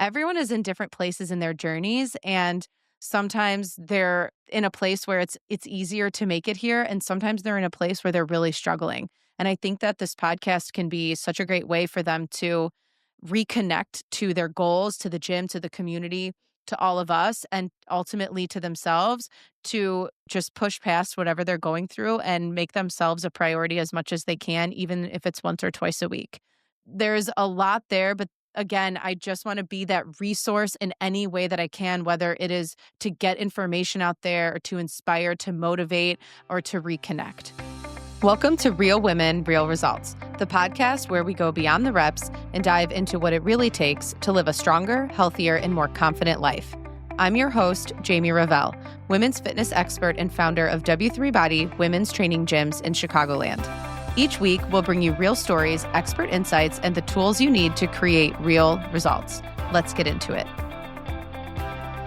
everyone is in different places in their journeys, and sometimes they're in a place where it's easier to make it here, and sometimes they're in a place where they're really struggling. And I think that this podcast can be such a great way for them to reconnect to their goals, to the gym, to the community, to all of us, and ultimately to themselves, to just push past whatever they're going through and make themselves a priority as much as they can, even if it's once or twice a week. There's a lot there, but again, I just want to be that resource in any way that I can, whether it is to get information out there or to inspire, to motivate, or to reconnect. Welcome to Real Women, Real Results, the podcast where we go beyond the reps and dive into what it really takes to live a stronger, healthier, and more confident life. I'm your host, Jamie Revelle, women's fitness expert and founder of W3 Body Women's Training Gyms in Chicagoland. Each week, we'll bring you real stories, expert insights, and the tools you need to create real results. Let's get into it.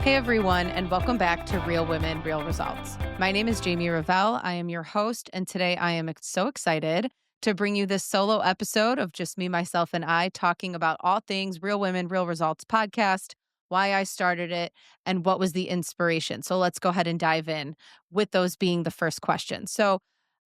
Hey everyone, and welcome back to Real Women, Real Results. My name is Jamie Revelle. I am your host, and today I am so excited to bring you this solo episode of just me, myself, and I talking about all things Real Women, Real Results podcast, why I started it, and what was the inspiration. So let's go ahead and dive in, with those being the first question. So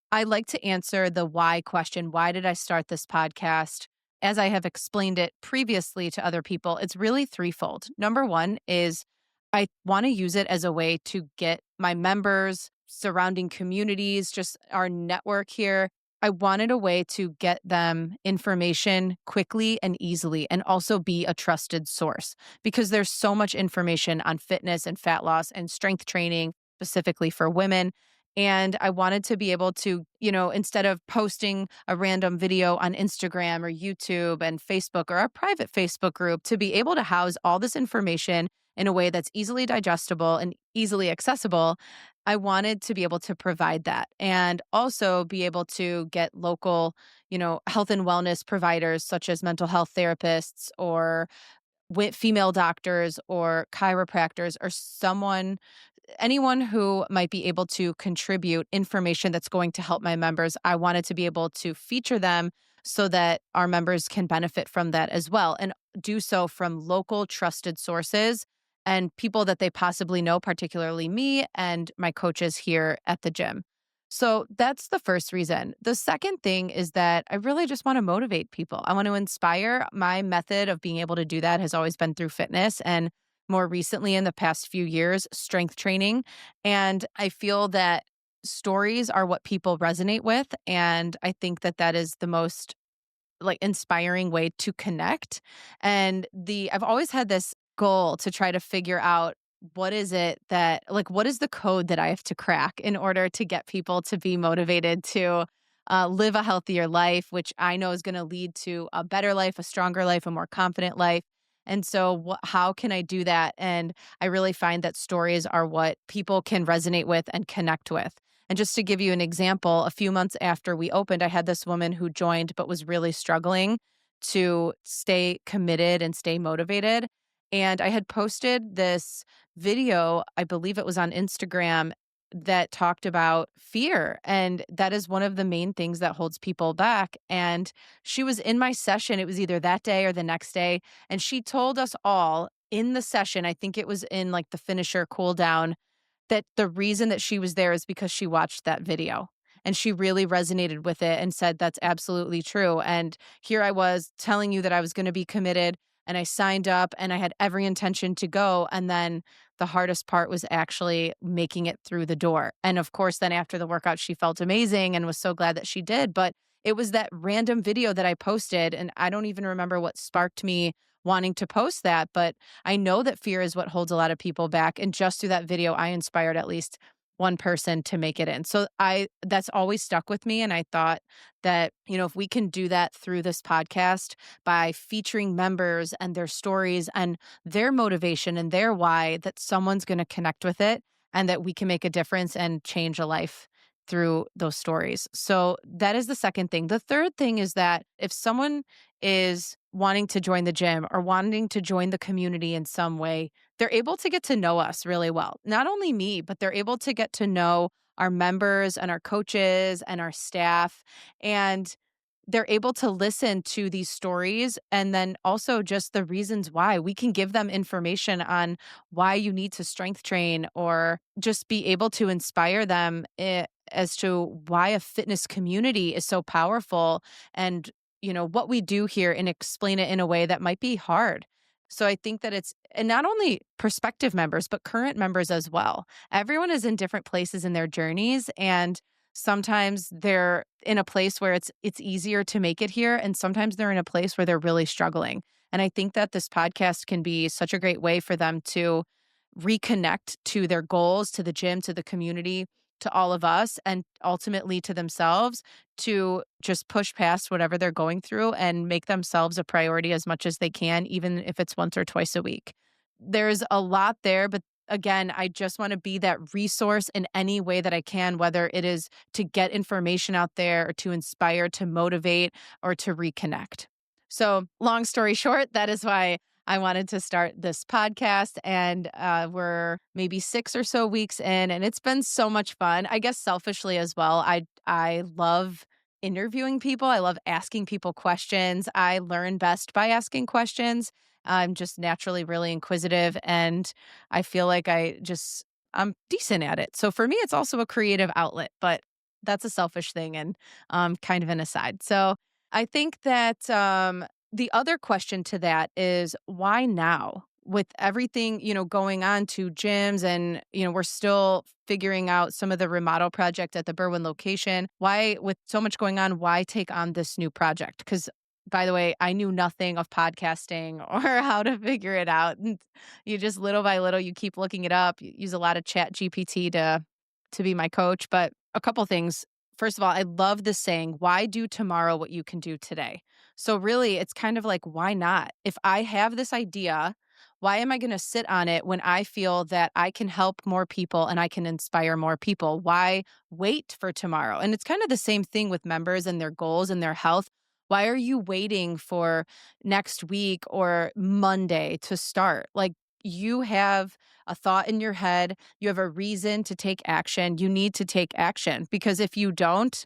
I like to answer the why question. Why did I start this podcast? As I have explained it previously to other people, it's really threefold. Number one is I want to use it as a way to get my members, surrounding communities, just our network here. I wanted a way to get them information quickly and easily, and also be a trusted source, because there's so much information on fitness and fat loss and strength training, specifically for women. And I wanted to be able to, instead of posting a random video on Instagram or YouTube and Facebook or our private Facebook group, to be able to house all this information in a way that's easily digestible and easily accessible. I wanted to be able to provide that, and also be able to get local, health and wellness providers such as mental health therapists or female doctors or chiropractors or anyone who might be able to contribute information that's going to help my members. I wanted to be able to feature them so that our members can benefit from that as well, and do so from local trusted sources and people that they possibly know, particularly me and my coaches here at the gym. So that's the first reason. The second thing is that I really just want to motivate people. I want to inspire. My method of being able to do that has always been through fitness, and more recently in the past few years, strength training. And I feel that stories are what people resonate with. And I think that that is the most inspiring way to connect. And I've always had this goal to try to figure out what is the code that I have to crack in order to get people to be motivated to live a healthier life, which I know is going to lead to a better life, a stronger life, a more confident life. And so how can I do that? And I really find that stories are what people can resonate with and connect with. And just to give you an example, a few months after we opened, I had this woman who joined but was really struggling to stay committed and stay motivated. And I had posted this video, I believe it was on Instagram, that talked about fear. And that is one of the main things that holds people back. And she was in my session. It was either that day or the next day. And she told us all in the session, I think it was in the finisher cool down, that the reason that she was there is because she watched that video. And she really resonated with it and said, that's absolutely true. And here I was telling you that I was going to be committed, and I signed up and I had every intention to go. And then the hardest part was actually making it through the door. And of course, then after the workout, she felt amazing and was so glad that she did. But it was that random video that I posted, and I don't even remember what sparked me wanting to post that, but I know that fear is what holds a lot of people back. And just through that video, I inspired at least one person to make it in. So that's always stuck with me. And I thought that, if we can do that through this podcast by featuring members and their stories and their motivation and their why, that someone's going to connect with it and that we can make a difference and change a life through those stories. So that is the second thing. The third thing is that if someone is wanting to join the gym or wanting to join the community in some way, they're able to get to know us really well. Not only me, but they're able to get to know our members and our coaches and our staff. And they're able to listen to these stories and then also just the reasons why. We can give them information on why you need to strength train or just be able to inspire them as to why a fitness community is so powerful and what we do here and explain it in a way that might be hard. So I think that it's and not only prospective members but current members as well. Everyone is in different places in their journeys, and sometimes they're in a place where it's easier to make it here, and sometimes they're in a place where they're really struggling. And I think that this podcast can be such a great way for them to reconnect to their goals, to the gym, to the community, to all of us, and ultimately to themselves to just push past whatever they're going through and make themselves a priority as much as they can, even if it's once or twice a week. There's a lot there, but again, I just want to be that resource in any way that I can, whether it is to get information out there or to inspire, to motivate, or to reconnect. So, long story short, that is why I wanted to start this podcast. And we're maybe 6 or so weeks in, and it's been so much fun. I guess selfishly as well. I love interviewing people. I love asking people questions. I learn best by asking questions. I'm just naturally really inquisitive, and I feel like I'm decent at it. So for me, it's also a creative outlet, but that's a selfish thing and kind of an aside. So I think that the other question to that is why now? With everything, going on to gyms and, we're still figuring out some of the remodel project at the Berwyn location. Why, with so much going on, why take on this new project? Because by the way, I knew nothing of podcasting or how to figure it out. And you just little by little, you keep looking it up. You use a lot of Chat GPT to be my coach. But a couple things. First of all, I love this saying, why do tomorrow what you can do today? So really, it's kind of like, why not? If I have this idea, why am I going to sit on it when I feel that I can help more people and I can inspire more people? Why wait for tomorrow? And it's kind of the same thing with members and their goals and their health. Why are you waiting for next week or Monday to start? Like, you have a thought in your head, you have a reason to take action. You need to take action because if you don't,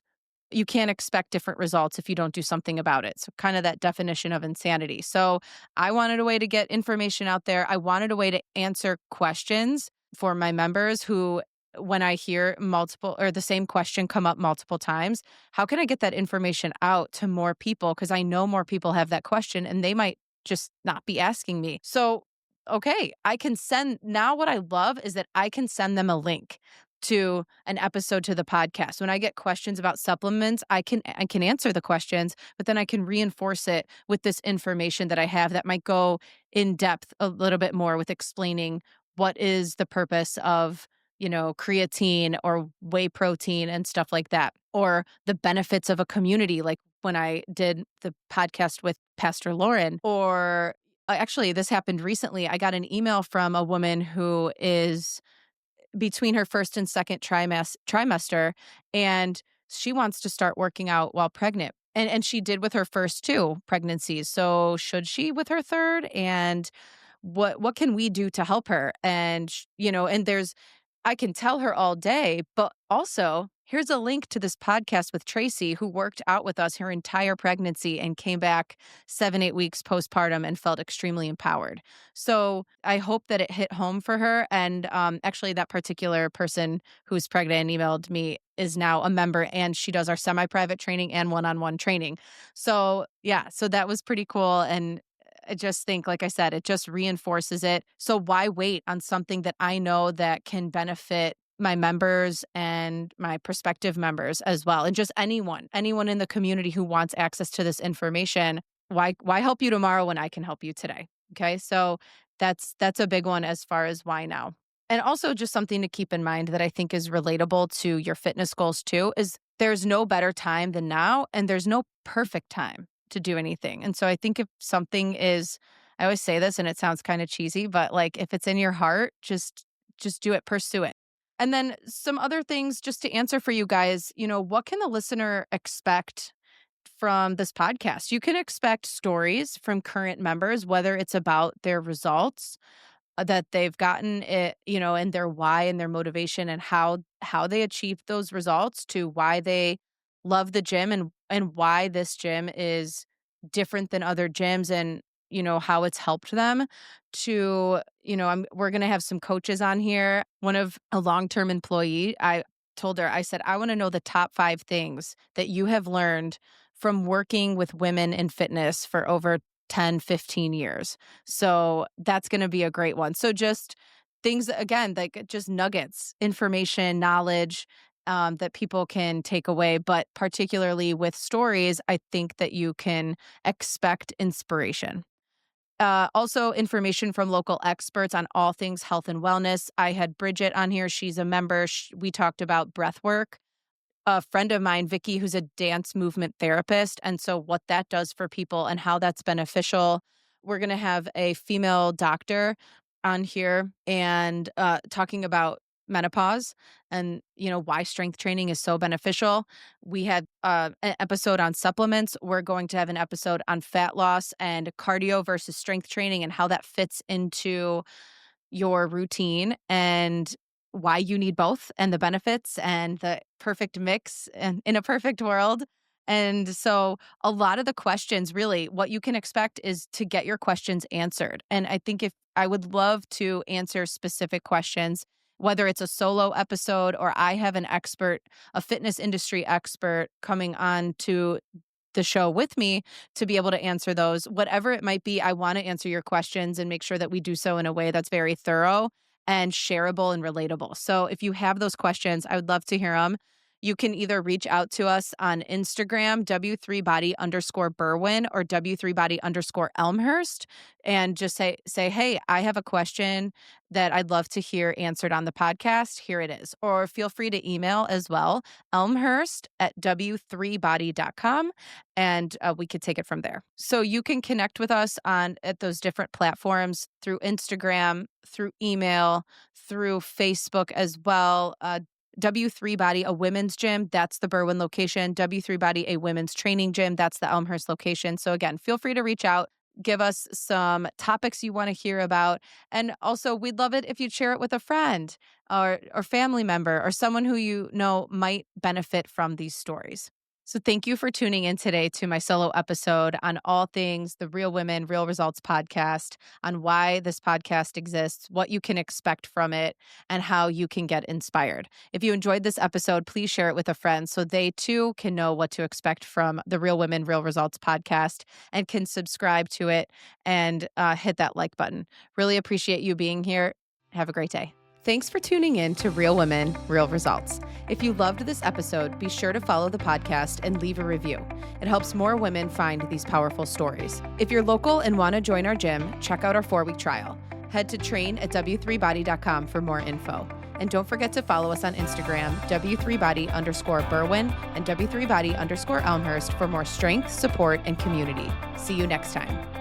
you can't expect different results if you don't do something about it. So, kind of that definition of insanity. So, I wanted a way to get information out there. I wanted a way to answer questions for my members who, when I hear multiple or the same question come up multiple times, how can I get that information out to more people? Because I know more people have that question and they might just not be asking me. So, okay, I can send now what I love is that I can send them a link to an episode to the podcast. When I get questions about supplements, I can answer the questions, but then I can reinforce it with this information that I have that might go in depth a little bit more with explaining what is the purpose of, creatine or whey protein and stuff like that, or the benefits of a community like when I did the podcast with Pastor Lauren, or actually, this happened recently. I got an email from a woman who is between her first and second trimester, and she wants to start working out while pregnant. And she did with her first two pregnancies. So should she with her third? And what can we do to help her? And and there's I can tell her all day, but also here's a link to this podcast with Tracy, who worked out with us her entire pregnancy and came back 7, 8 weeks postpartum and felt extremely empowered. So I hope that it hit home for her. And actually, that particular person who's pregnant and emailed me is now a member, and she does our semi-private training and one-on-one training. So yeah, so that was pretty cool. And I just think, like I said, it just reinforces it. So why wait on something that I know that can benefit my members and my prospective members as well, and just anyone in the community who wants access to this information? Why help you tomorrow when I can help you today? Okay, so that's a big one as far as why now. And also just something to keep in mind that I think is relatable to your fitness goals too is there's no better time than now, and there's no perfect time to do anything. And so I think if something is, I always say this and it sounds kind of cheesy, but like if it's in your heart, just do it, pursue it. And then some other things just to answer for you guys, what can the listener expect from this podcast? You can expect stories from current members, whether it's about their results that they've gotten it, and their why and their motivation and how they achieved those results, to why they love the gym and why this gym is different than other gyms and how it's helped them to we're going to have some coaches on here. One of a long-term employee, I told her, I said, I want to know the top 5 things that you have learned from working with women in fitness for over 10, 15 years. So that's going to be a great one. So just things, again, like just nuggets, information, knowledge that people can take away. But particularly with stories, I think that you can expect inspiration. Also, information from local experts on all things health and wellness. I had Bridget on here. She's a member. We talked about breath work. A friend of mine, Vicky, who's a dance movement therapist, and so what that does for people and how that's beneficial. We're going to have a female doctor on here and talking about menopause and why strength training is so beneficial. We had an episode on supplements. We're going to have an episode on fat loss and cardio versus strength training and how that fits into your routine and why you need both and the benefits and the perfect mix and in a perfect world. And so a lot of the questions, really what you can expect is to get your questions answered. And I think if I would love to answer specific questions, whether it's a solo episode or I have an expert, a fitness industry expert coming on to the show with me to be able to answer those. Whatever it might be, I want to answer your questions and make sure that we do so in a way that's very thorough and shareable and relatable. So if you have those questions, I would love to hear them. You can either reach out to us on Instagram, W3body_Berwyn or W3body_Elmhurst, and just say, hey, I have a question that I'd love to hear answered on the podcast. Here it is. Or feel free to email as well, elmhurst@w3body.com, and we could take it from there. So you can connect with us at those different platforms through Instagram, through email, through Facebook as well. W3 Body, a women's gym, that's the Berwyn location. W3 Body, a women's training gym, that's the Elmhurst location. So again, feel free to reach out, give us some topics you want to hear about. And also, we'd love it if you'd share it with a friend or family member or someone who you know might benefit from these stories. So thank you for tuning in today to my solo episode on all things the Real Women, Real Results podcast, on why this podcast exists, what you can expect from it, and how you can get inspired. If you enjoyed this episode, please share it with a friend so they too can know what to expect from the Real Women, Real Results podcast and can subscribe to it and hit that like button. Really appreciate you being here. Have a great day. Thanks for tuning in to Real Women, Real Results. If you loved this episode, be sure to follow the podcast and leave a review. It helps more women find these powerful stories. If you're local and want to join our gym, check out our 4-week trial. Head to train@w3body.com for more info. And don't forget to follow us on Instagram, W3body_Berwyn and W3body_Elmhurst for more strength, support, and community. See you next time.